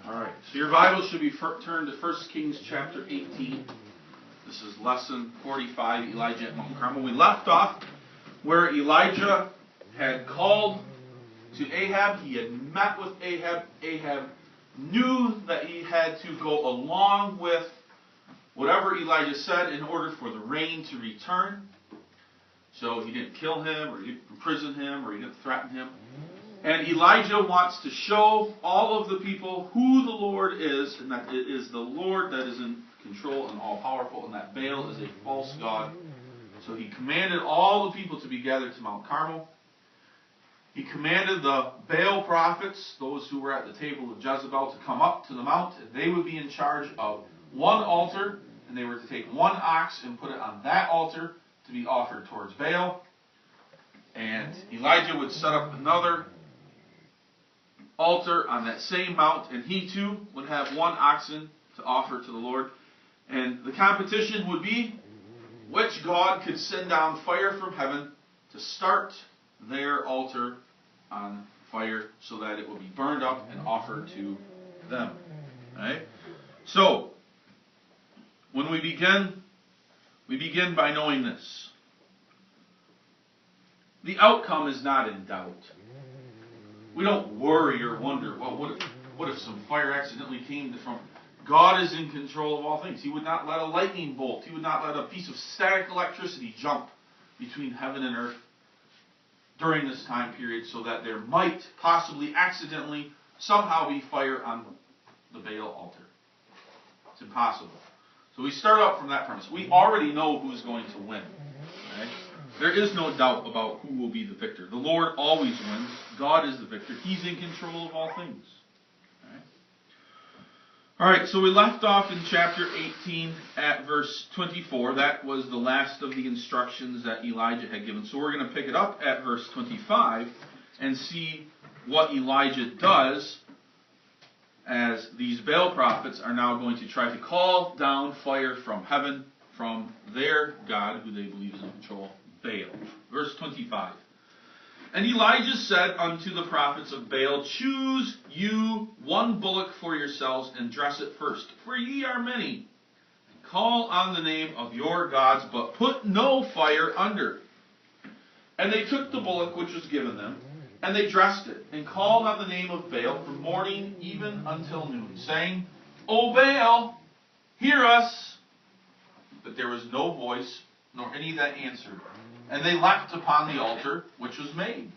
Alright, so your Bible should be turned to 1 Kings chapter 18. This is lesson 45, Elijah at Mount Carmel. We left off where Elijah had called to Ahab. He had met with Ahab. Ahab knew that he had to go along with whatever Elijah said in order for the rain to return. So he didn't kill him, or he didn't imprison him, or he didn't threaten him. And Elijah wants to show all of the people who the Lord is, and that it is the Lord that is in control and all-powerful, and that Baal is a false god. So he commanded all the people to be gathered to Mount Carmel. He commanded the Baal prophets, those who were at the table of Jezebel, to come up to the mount, and they would be in charge of one altar, and they were to take one ox and put it on that altar to be offered towards Baal. And Elijah would set up another altar on that same mount, and he too would have one oxen to offer to the Lord. And the competition would be which god could send down fire from heaven to start their altar on fire so that it will be burned up and offered to them. Right? So, when we begin by knowing this. The outcome is not in doubt. We don't worry or wonder, well, what if some fire accidentally came from... God is in control of all things. He would not let a lightning bolt, He would not let a piece of static electricity jump between heaven and earth during this time period so that there might possibly accidentally somehow be fire on the Baal altar. It's impossible. So we start out from that premise. We already know who's going to win. Okay? There is no doubt about who will be the victor. The Lord always wins. God is the victor. He's in control of all things. Okay? Alright, so we left off in chapter 18 at verse 24. That was the last of the instructions that Elijah had given. So we're going to pick it up at verse 25 and see what Elijah does as these Baal prophets are now going to try to call down fire from heaven from their God, who they believe is in control, Baal. Verse 25. And Elijah said unto the prophets of Baal, choose you one bullock for yourselves, and dress it first, for ye are many. And call on the name of your gods, but put no fire under. And they took the bullock which was given them, and they dressed it, and called on the name of Baal from morning even until noon, saying, O Baal, hear us. But there was no voice, nor any that answered. And they leapt upon the altar which was made.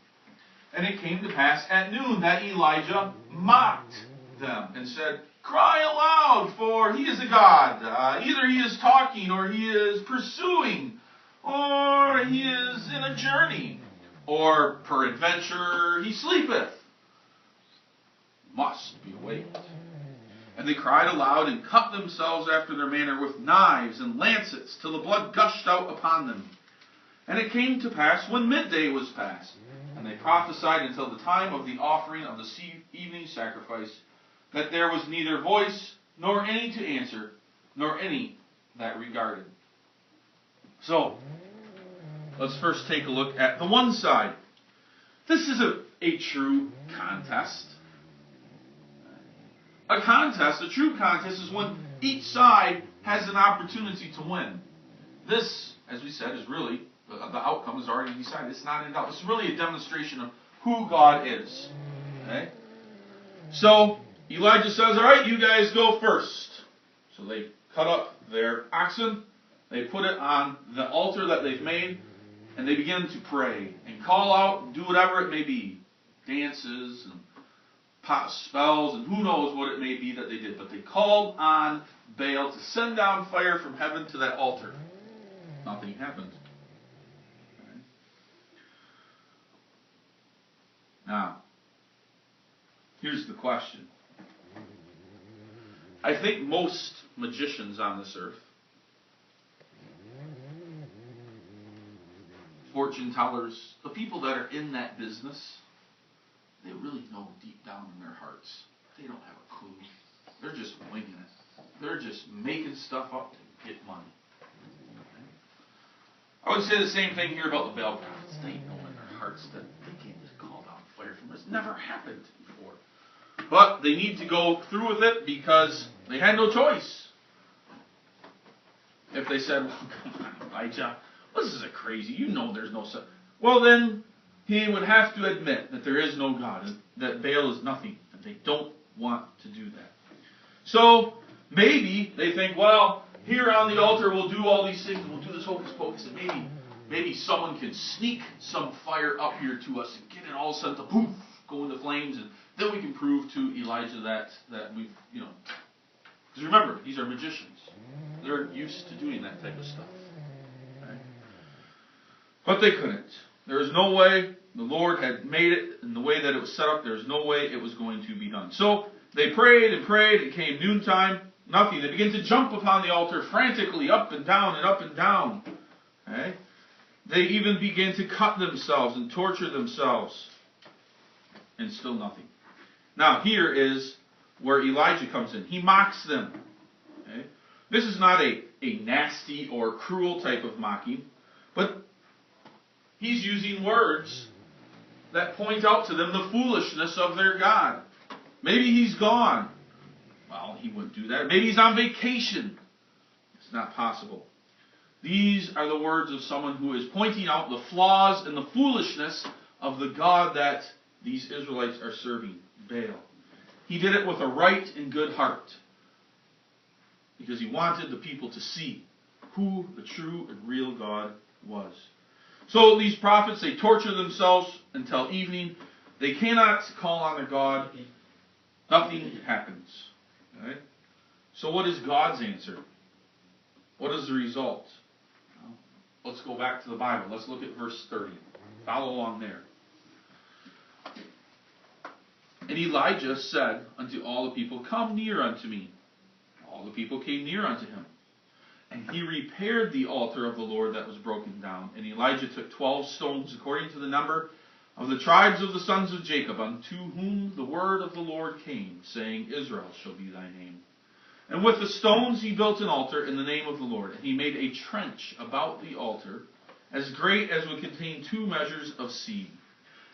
And it came to pass at noon that Elijah mocked them, and said, Cry aloud, for he is a god. Either he is talking, or he is pursuing, or he is in a journey, or peradventure he sleepeth. Must be awaked. And they cried aloud, and cut themselves after their manner with knives and lancets, till the blood gushed out upon them. And it came to pass, when midday was past, and they prophesied until the time of the offering of the evening sacrifice, that there was neither voice, nor any to answer, nor any that regarded. So, let's first take a look at the one side. This is a true contest. A true contest, is when each side has an opportunity to win. This, as we said, is really, the outcome is already decided. It's not in doubt. It's really a demonstration of who God is. Okay? So, Elijah says, all right, you guys go first. So they cut up their oxen, they put it on the altar that they've made, and they begin to pray and call out and do whatever it may be. Dances and pot spells and who knows what it may be that they did. But they called on Baal to send down fire from heaven to that altar. Nothing happened. Okay. Now, here's the question. I think most magicians on this earth, fortune tellers, the people that are in that business, they really know deep down in their hearts. They don't have a clue. They're just winging it. They're just making stuff up to get money. I would say the same thing here about the Baal prophets. They know in their hearts that they can't just call down fire from this. It's never happened before. But they need to go through with it because they had no choice. If they said, well, come on, Elijah, this is a crazy, you know there's no such. Well, then he would have to admit that there is no God, and that Baal is nothing, and they don't want to do that. So maybe they think, well, here on the altar we'll do all these things, we'll do this hocus pocus, and maybe someone can sneak some fire up here to us and get it all sent to poof, go into flames, and then we can prove to Elijah that we've, because remember, these are magicians. They're used to doing that type of stuff. Okay? But they couldn't. There was no way. The Lord had made it in the way that it was set up. There was no way it was going to be done. So they prayed and prayed. It came noontime. Nothing. They began to jump upon the altar frantically, up and down and up and down. Okay? They even began to cut themselves and torture themselves. And still nothing. Now here is where Elijah comes in. He mocks them. Okay? This is not a nasty or cruel type of mocking, but he's using words that point out to them the foolishness of their God. Maybe he's gone. Well, he wouldn't do that. Maybe he's on vacation. It's not possible. These are the words of someone who is pointing out the flaws and the foolishness of the God that these Israelites are serving, Baal. He did it with a right and good heart, because he wanted the people to see who the true and real God was. So these prophets, they torture themselves until evening. They cannot call on their God. Nothing happens. Okay? So what is God's answer? What is the result? Well, let's go back to the Bible. Let's look at verse 30. Follow along there. And Elijah said unto all the people, Come near unto me. All the people came near unto him. And he repaired the altar of the Lord that was broken down. And Elijah took 12 stones, according to the number of the tribes of the sons of Jacob, unto whom the word of the Lord came, saying, Israel shall be thy name. And with the stones he built an altar in the name of the Lord. And he made a trench about the altar, as great as would contain 2 measures of seed.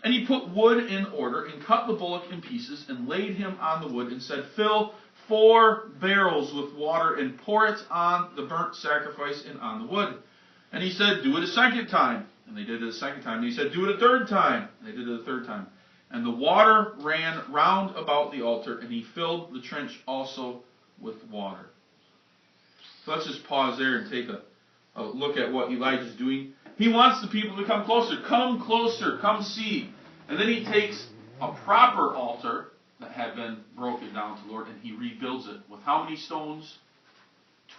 And he put wood in order, and cut the bullock in pieces, and laid him on the wood, and said, Fill 4 barrels with water, and pour it on the burnt sacrifice and on the wood. And he said, Do it a second time. And they did it a second time. And he said, Do it a third time. And they did it a third time. And the water ran round about the altar, and he filled the trench also with water. So let's just pause there and take a look at what Elijah's doing. He wants the people to come closer. Come closer. Come see. And then he takes a proper altar that had been broken down to the Lord, and he rebuilds it with how many stones?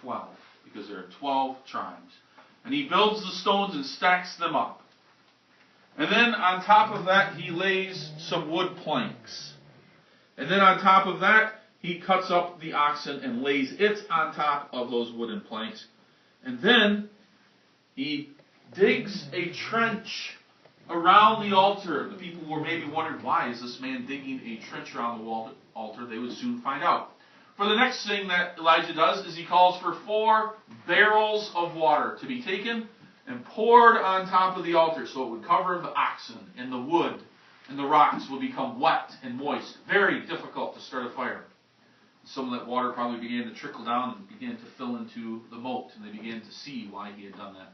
12. Because there are 12 tribes. And he builds the stones and stacks them up. And then on top of that, he lays some wood planks. And then on top of that, he cuts up the oxen and lays it on top of those wooden planks. And then he digs a trench around the altar. The people were maybe wondering, why is this man digging a trench around the altar? They would soon find out. For the next thing that Elijah does is he calls for 4 barrels of water to be taken and poured on top of the altar so it would cover the oxen and the wood, and the rocks would become wet and moist. Very difficult to start a fire. Some of that water probably began to trickle down and began to fill into the moat, and they began to see why he had done that.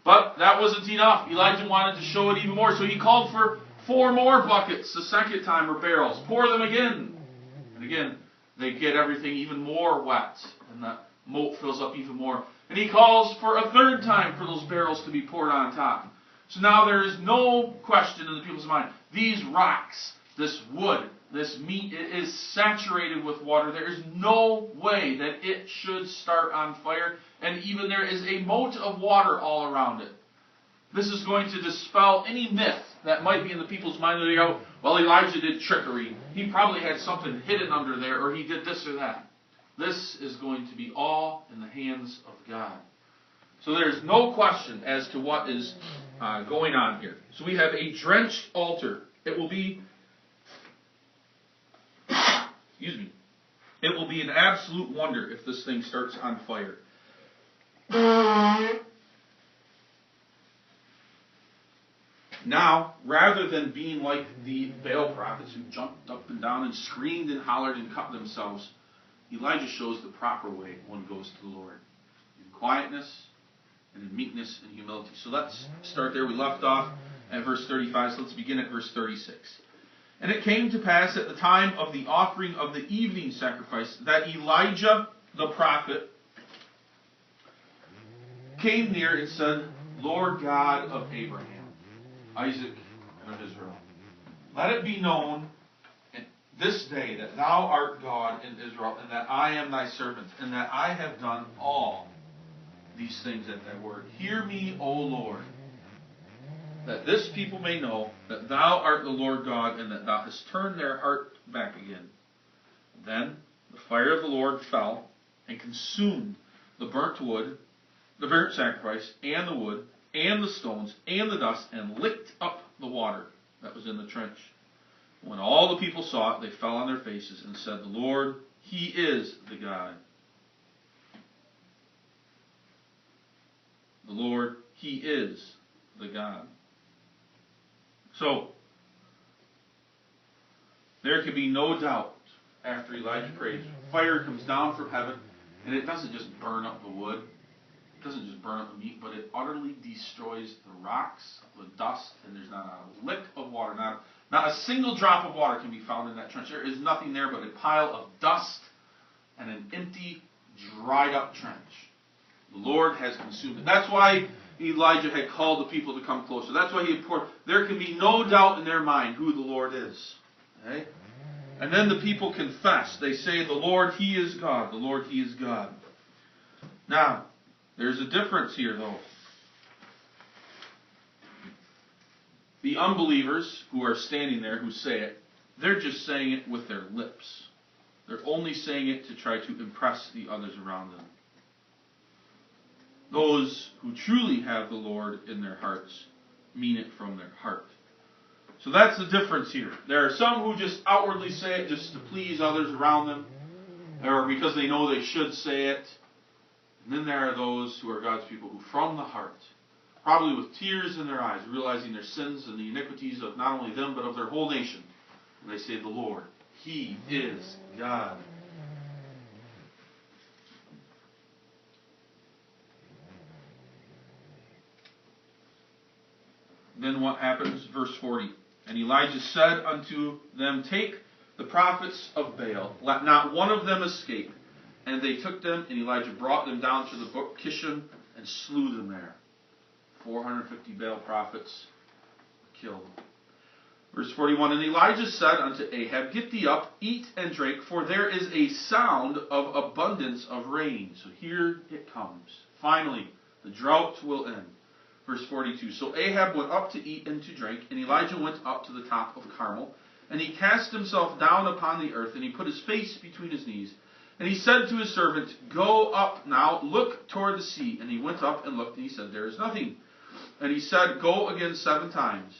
But that wasn't enough. Elijah wanted to show it even more, so he called for 4 more buckets the second time, or barrels. Pour them again. And again, they get everything even more wet, and the moat fills up even more. And he calls for a third time for those barrels to be poured on top. So now there is no question in the people's mind. These rocks, this wood, this meat, it is saturated with water. There is no way that it should start on fire. And even there is a moat of water all around it. This is going to dispel any myth that might be in the people's mind. They go, well, Elijah did trickery. He probably had something hidden under there, or he did this or that. This is going to be all in the hands of God. So there's no question as to what is going on here. So we have a drenched altar. It will be, It will be an absolute wonder if this thing starts on fire. Now, rather than being like the Baal prophets who jumped up and down and screamed and hollered and cut themselves, Elijah shows the proper way one goes to the Lord. In quietness and in meekness and humility. So let's start there. We left off at verse 35, so let's begin at verse 36. And it came to pass at the time of the offering of the evening sacrifice that Elijah the prophet came near and said, Lord God of Abraham, Isaac, and of Israel, let it be known this day that thou art God in Israel, and that I am thy servant, and that I have done all these things at thy word. Hear me, O Lord, that this people may know that thou art the Lord God, and that thou hast turned their heart back again. Then the fire of the Lord fell and consumed the burnt wood, the burnt sacrifice, and the wood, and the stones, and the dust, and licked up the water that was in the trench. When all the people saw it, they fell on their faces and said, The Lord, He is the God. The Lord, He is the God. So, there can be no doubt after Elijah prays, fire comes down from heaven, and it doesn't just burn up the wood, it doesn't just burn up the meat, but it utterly destroys the rocks, the dust, and there's not a lick of water, not a single drop of water can be found in that trench. There is nothing there but a pile of dust and an empty, dried up trench. The Lord has consumed it. That's why Elijah had called the people to come closer. That's why he had poured. There can be no doubt in their mind who the Lord is. Okay? And then the people confess. They say, the Lord, He is God. The Lord, He is God. Now, there's a difference here, though. The unbelievers who are standing there, who say it, they're just saying it with their lips. They're only saying it to try to impress the others around them. Those who truly have the Lord in their hearts mean it from their heart. So that's the difference here. There are some who just outwardly say it just to please others around them, or because they know they should say it. And then there are those who are God's people who from the heart, probably with tears in their eyes, realizing their sins and the iniquities of not only them but of their whole nation, and they say, the Lord, He is God. Then what happens? Verse 40. And Elijah said unto them, Take the prophets of Baal, let not one of them escape. And they took them, and Elijah brought them down to the brook Kishon and slew them there. 450 Baal prophets were killed. Verse 41. And Elijah said unto Ahab, Get thee up, eat and drink, for there is a sound of abundance of rain. So here it comes. Finally, the drought will end. Verse 42, So Ahab went up to eat and to drink, and Elijah went up to the top of Carmel, and he cast himself down upon the earth, and he put his face between his knees. And he said to his servant, Go up now, look toward the sea. And he went up and looked, and he said, There is nothing. And he said, Go again 7 times.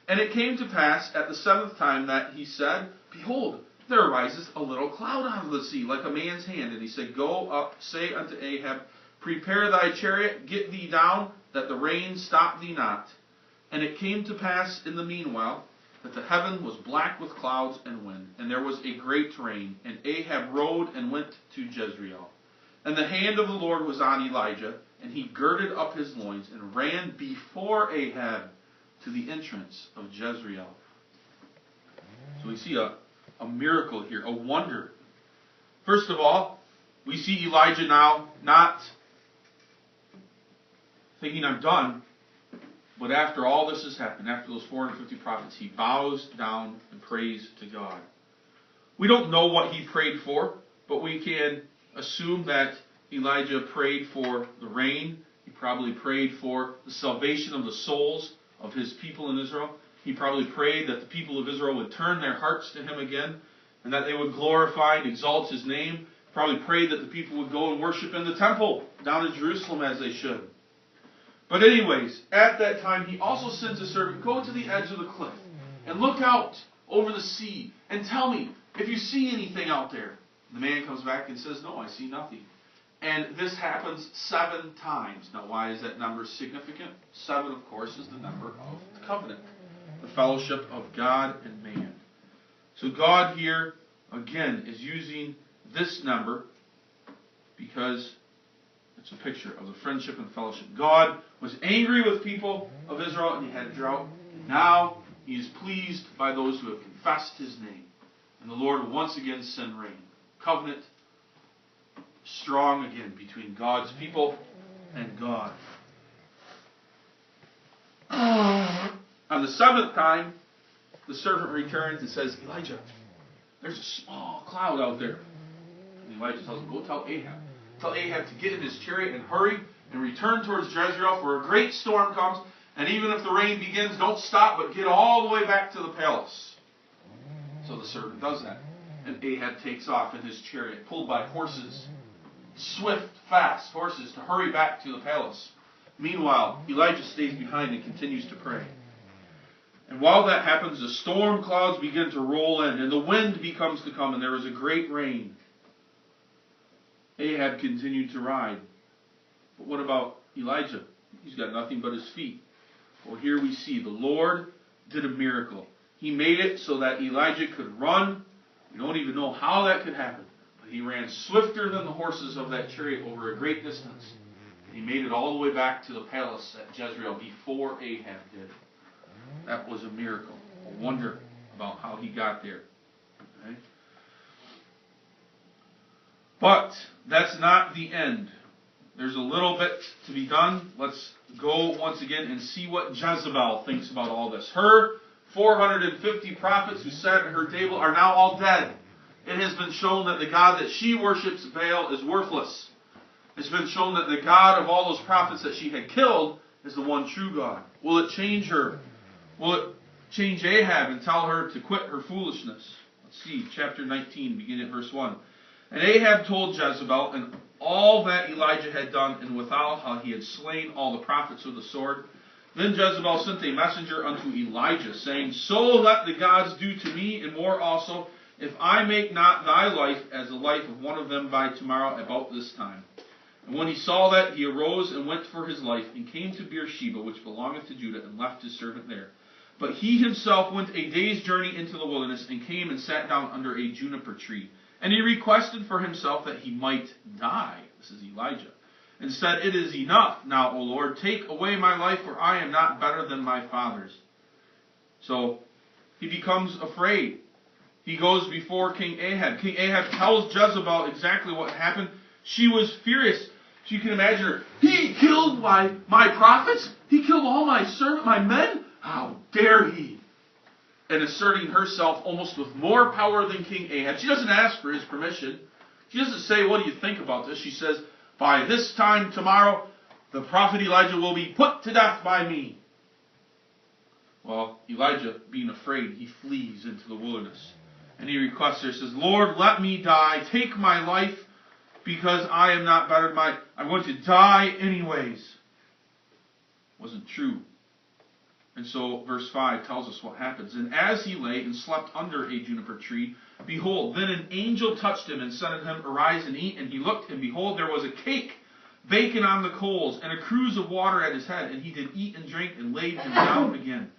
And it came to pass at the 7th time that he said, Behold, there arises a little cloud out of the sea, like a man's hand. And he said, Go up, say unto Ahab, Prepare thy chariot, get thee down, that the rain stop thee not. And it came to pass in the meanwhile that the heaven was black with clouds and wind, and there was a great rain. And Ahab rode and went to Jezreel. And the hand of the Lord was on Elijah, and he girded up his loins and ran before Ahab to the entrance of Jezreel. So we see a miracle here, a wonder. First of all, we see Elijah now not thinking, I'm done. But after all this has happened, after those 450 prophets, he bows down and prays to God. We don't know what he prayed for, but we can assume that Elijah prayed for the rain. He probably prayed for the salvation of the souls of his people in Israel. He probably prayed that the people of Israel would turn their hearts to him again, and that they would glorify and exalt his name. Probably prayed that the people would go and worship in the temple down in Jerusalem as they should. But anyways, at that time, he also sends a servant, Go to the edge of the cliff and look out over the sea and tell me if you see anything out there. The man comes back and says, no, I see nothing. And this happens 7 times. Now, why is that number significant? 7, of course, is the number of the covenant, the fellowship of God and man. So God here, again, is using this number because it's a picture of the friendship and fellowship. God was angry with people of Israel, and he had a drought. And now he is pleased by those who have confessed his name. And the Lord will once again send rain. Covenant strong again between God's people and God. On the 7th time, the servant returns and says, Elijah, there's a small cloud out there. And Elijah tells him, go tell Ahab. Tell Ahab to get in his chariot and hurry and return towards Jezreel, for a great storm comes. And even if the rain begins, don't stop, but get all the way back to the palace. So the servant does that. And Ahab takes off in his chariot, pulled by horses. Swift, fast horses to hurry back to the palace. Meanwhile, Elijah stays behind and continues to pray. And while that happens, the storm clouds begin to roll in, and the wind becomes to come, and there is a great rain. Ahab continued to ride. But what about Elijah? He's got nothing but his feet. Well, here we see the Lord did a miracle. He made it so that Elijah could run. We don't even know how that could happen. He ran swifter than the horses of that chariot over a great distance. And he made it all the way back to the palace at Jezreel before Ahab did. That was a miracle. A wonder about how he got there. Okay? But that's not the end. There's a little bit to be done. Let's go once again and see what Jezebel thinks about all this. Her 450 prophets who sat at her table are now all dead. It has been shown that the God that she worships, Baal, is worthless. It's been shown that the God of all those prophets that she had killed is the one true God. Will it change her? Will it change Ahab and tell her to quit her foolishness? Let's see, chapter 19, beginning at verse 1. And Ahab told Jezebel and all that Elijah had done, and withal how he had slain all the prophets with the sword. Then Jezebel sent a messenger unto Elijah, saying, So let the gods do to me, and more also, if I make not thy life as the life of one of them by tomorrow about this time. And when he saw that, he arose and went for his life, and came to Beersheba, which belongeth to Judah, and left his servant there. But he himself went a day's journey into the wilderness, and came and sat down under a juniper tree. And he requested for himself that he might die. This is Elijah. And said, It is enough now, O Lord, take away my life, for I am not better than my fathers. So he becomes afraid. He goes before King Ahab. King Ahab tells Jezebel exactly what happened. She was furious. So you can imagine her. He killed my prophets? He killed all my men? How dare he? And asserting herself almost with more power than King Ahab. She doesn't ask for his permission. She doesn't say, what do you think about this? She says, by this time tomorrow, the prophet Elijah will be put to death by me. Well, Elijah, being afraid, he flees into the wilderness. And he requests her, says, Lord, let me die. Take my life, because I am not better than I'm going to die anyways. Wasn't true. And so verse 5 tells us what happens. And as he lay and slept under a juniper tree, behold, then an angel touched him and said unto him, Arise and eat. And he looked, and behold, there was a cake baking on the coals, and a cruse of water at his head. And he did eat and drink, and laid him down again.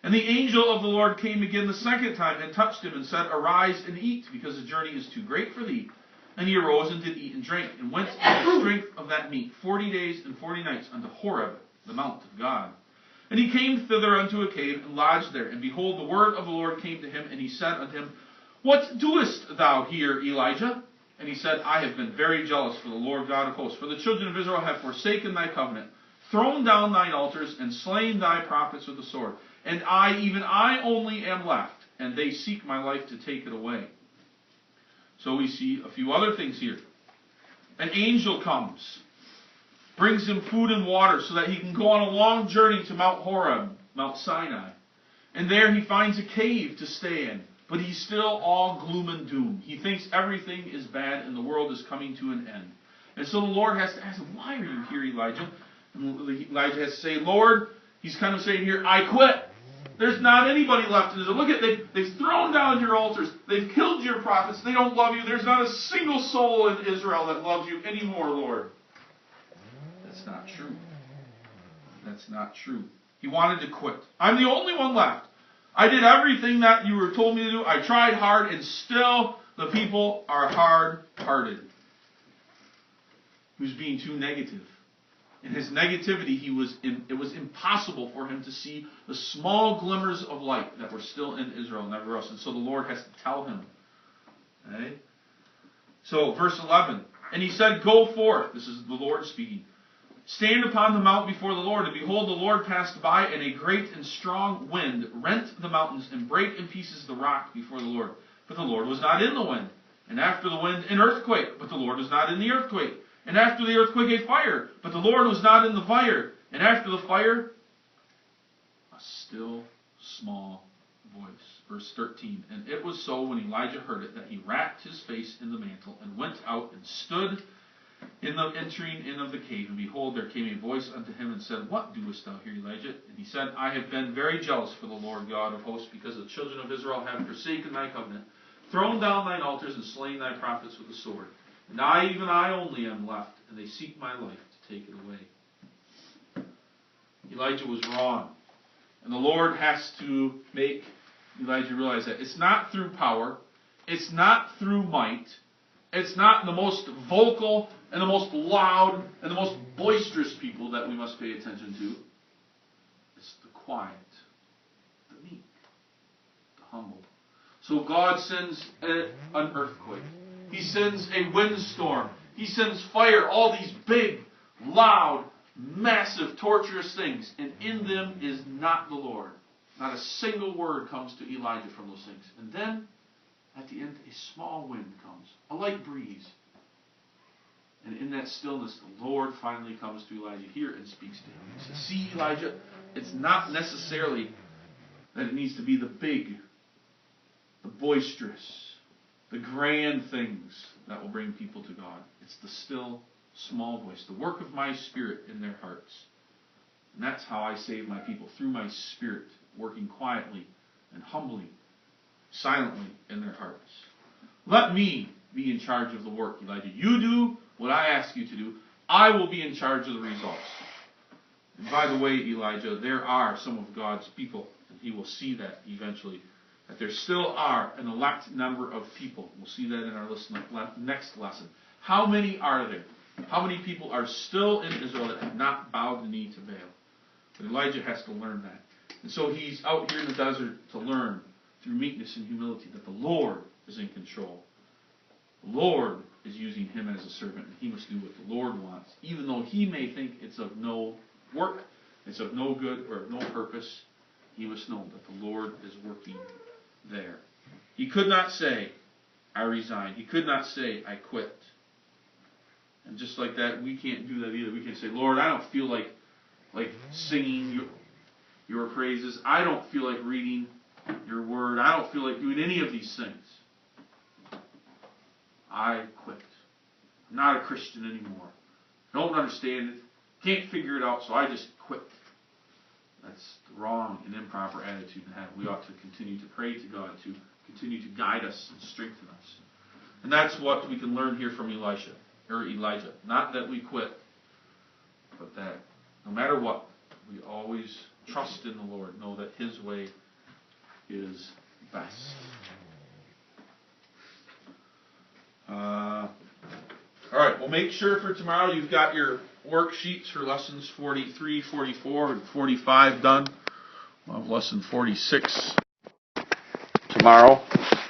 And the angel of the Lord came again the second time, and touched him, and said, Arise and eat, because the journey is too great for thee. And he arose and did eat and drink, and went in the strength of that meat 40 days and 40 nights unto Horeb, the mount of God. And he came thither unto a cave, and lodged there. And behold, the word of the Lord came to him, and he said unto him, What doest thou here, Elijah? And he said, I have been very jealous for the Lord God of hosts, for the children of Israel have forsaken thy covenant, thrown down thine altars, and slain thy prophets with the sword. And I, even I only am left, and they seek my life to take it away. So we see a few other things here. An angel comes, brings him food and water so that he can go on a long journey to Mount Horeb, Mount Sinai. And there he finds a cave to stay in, but he's still all gloom and doom. He thinks everything is bad and the world is coming to an end. And so the Lord has to ask him, Why are you here, Elijah? And Elijah has to say, Lord, he's kind of saying here, I quit. There's not anybody left in Israel. Look at, they've thrown down your altars. They've killed your prophets. They don't love you. There's not a single soul in Israel that loves you anymore, Lord. That's not true. That's not true. He wanted to quit. I'm the only one left. I did everything that you were told me to do. I tried hard, and still the people are hard-hearted. He was being too negative. In his negativity, it was impossible for him to see the small glimmers of light that were still in Israel and everywhere else. And so the Lord has to tell him. Okay? So, verse 11. And he said, go forth. This is the Lord speaking. Stand upon the mount before the Lord. And behold, the Lord passed by, and a great and strong wind rent the mountains and brake in pieces the rock before the Lord. But the Lord was not in the wind. And after the wind, an earthquake. But the Lord was not in the earthquake. And after the earthquake, a fire. But the Lord was not in the fire. And after the fire, a still small voice. Verse 13. And it was so when Elijah heard it that he wrapped his face in the mantle and went out and stood in the entering in of the cave. And behold, there came a voice unto him and said, what doest thou here, Elijah? And he said, I have been very jealous for the Lord God of hosts, because the children of Israel have forsaken thy covenant, thrown down thine altars, and slain thy prophets with the sword. And I, even I only, am left, and they seek my life to take it away. Elijah was wrong. And the Lord has to make Elijah realize that it's not through power, it's not through might, it's not the most vocal and the most loud and the most boisterous people that we must pay attention to. It's the quiet, the meek, the humble. So God sends an earthquake. He sends a windstorm. He sends fire. All these big, loud, massive, torturous things. And in them is not the Lord. Not a single word comes to Elijah from those things. And then, at the end, a small wind comes. A light breeze. And in that stillness, the Lord finally comes to Elijah here and speaks to him. He says, see, Elijah, it's not necessarily that it needs to be the big, the boisterous, the grand things that will bring people to God. It's the still, small voice, the work of my Spirit in their hearts. And that's how I save my people, through my Spirit, working quietly and humbly, silently in their hearts. Let me be in charge of the work, Elijah. You do what I ask you to do. I will be in charge of the results. And by the way, Elijah, there are some of God's people, and he will see that eventually, that there still are an elect number of people. We'll see that in our next lesson. How many are there? How many people are still in Israel that have not bowed the knee to Baal? But Elijah has to learn that. And so he's out here in the desert to learn through meekness and humility that the Lord is in control. The Lord is using him as a servant, and he must do what the Lord wants. Even though he may think it's of no work, it's of no good or of no purpose, he must know that the Lord is working there. He could not say, I resign. He could not say, I quit. And just like that, we can't do that either. We can't say, Lord, I don't feel like singing your praises. I don't feel like reading your word. I don't feel like doing any of these things. I quit. I'm not a Christian anymore. Don't understand it. Can't figure it out, so I just quit. That's the wrong and improper attitude to have. We ought to continue to pray to God to continue to guide us and strengthen us. And that's what we can learn here from Elijah. Not that we quit, but that no matter what, we always trust in the Lord. Know that his way is best. All right, well, make sure for tomorrow you've got your worksheets for lessons 43, 44, and 45 done. We'll have lesson 46 tomorrow.